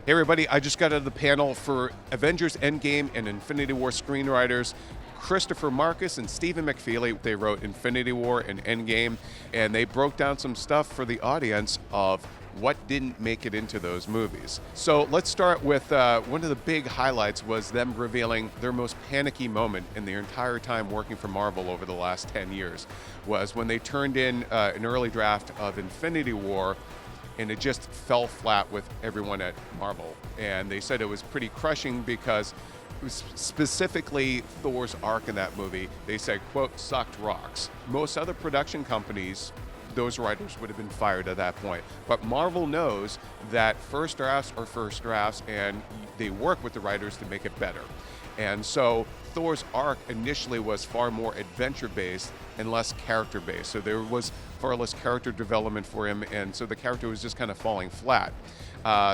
Hey everybody, I just got out of the panel for Avengers Endgame and Infinity War screenwriters Christopher Markus and Stephen McFeely. They wrote Infinity War and Endgame, and they broke down some stuff for the audience of what didn't make it into those movies. So let's start with one of the big highlights was them revealing their most panicky moment in their entire time working for Marvel over the last 10 years, was when they turned in an early draft of Infinity War, and it just fell flat with everyone at Marvel. And they said it was pretty crushing because it was specifically Thor'S Arc in that movie. They said, quote, sucked rocks. Most other production companies, those writers would have been fired at that point. But Marvel knows that first drafts are first drafts, and they work with the writers to make it better. And so Thor'S Arc initially was far more adventure-based and less character-based. So there was far less character development for him, and so the character was just kind of falling flat.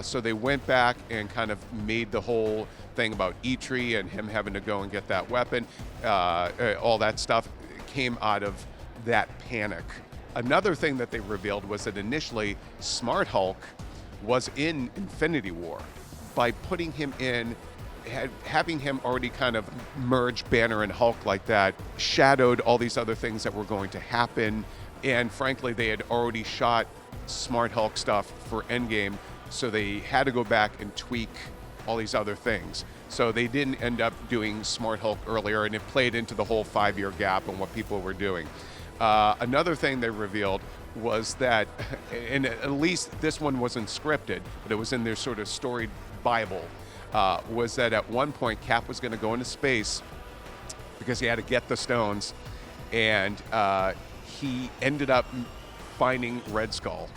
So they went back and kind of made the whole thing about Eitri and him having to go and get that weapon. All that stuff came out of that panic. Another thing that they revealed was that initially Smart Hulk was in Infinity War. By putting him in, having him already kind of merge Banner and Hulk like that, shadowed all these other things that were going to happen. And frankly, they had already shot Smart Hulk stuff for Endgame, so they had to go back and tweak all these other things. So they didn't end up doing Smart Hulk earlier, and it played into the whole 5-year gap and what people were doing. Another thing they revealed was that, and at least this one wasn't scripted, but it was in their sort of storied Bible, was that at one point Cap was going to go into space because he had to get the stones, and he ended up finding Red Skull,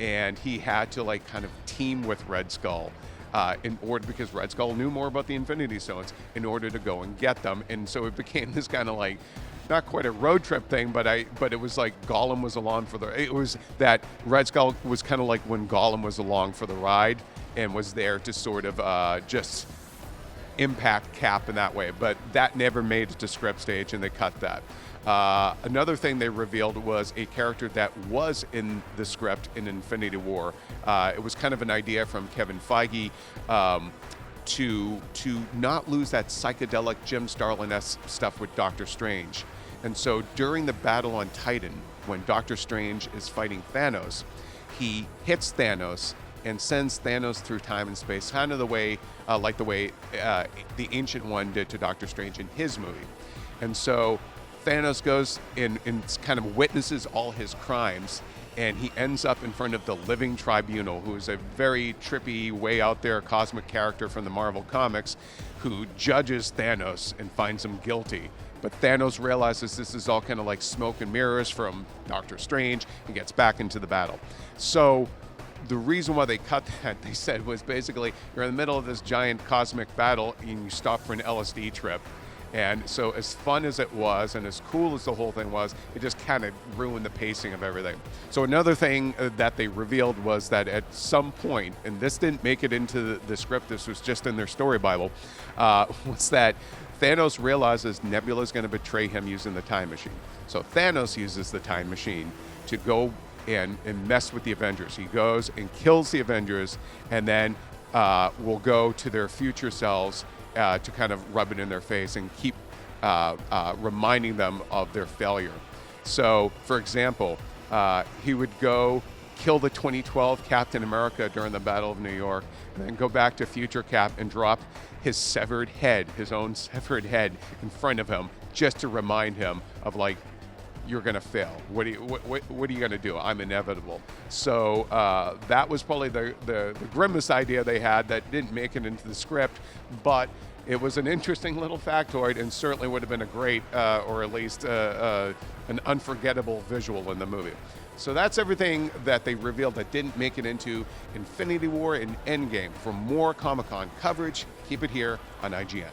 and he had to like kind of team with Red Skull in order, because Red Skull knew more about the Infinity Stones, in order to go and get them. And so it became this kind of like, not quite a road trip thing, but it was like Gollum was along for it was that Red Skull was kind of like when Gollum was along for the ride and was there to sort of just impact Cap in that way. But that never made it to script stage, and they cut that. Another thing they revealed was a character that was in the script in Infinity War. It was kind of an idea from Kevin Feige to not lose that psychedelic Jim Starlin-esque stuff with Doctor Strange. And so during the battle on Titan, when Doctor Strange is fighting Thanos, he hits Thanos and sends Thanos through time and space, kind of the way, like the way the Ancient One did to Doctor Strange in his movie. And so Thanos goes and kind of witnesses all his crimes, and he ends up in front of the Living Tribunal, who is a very trippy, way out there cosmic character from the Marvel Comics, who judges Thanos and finds him guilty. But Thanos realizes this is all kind of like smoke and mirrors from Doctor Strange, and gets back into the battle. So the reason why they cut that, they said, was basically you're in the middle of this giant cosmic battle and you stop for an LSD trip. And so as fun as it was and as cool as the whole thing was, it just kind of ruined the pacing of everything. So another thing that they revealed was that at some point, and this didn't make it into the script, this was just in their story Bible, was that Thanos realizes Nebula is going to betray him using the time machine. So Thanos uses the time machine to go and mess with the Avengers. He goes and kills the Avengers, and then will go to their future selves to kind of rub it in their face and keep reminding them of their failure. So, for example, he would go kill the 2012 Captain America during the Battle of New York, and then go back to future Cap and drop his severed head, his own severed head, in front of him, just to remind him of, like, you're going to fail. What are you going to do? I'm inevitable. So that was probably the grimmest idea they had that didn't make it into the script, but it was an interesting little factoid, and certainly would have been a great, or at least an unforgettable visual in the movie. So that's everything that they revealed that didn't make it into Infinity War and Endgame. For more Comic-Con coverage, keep it here on IGN.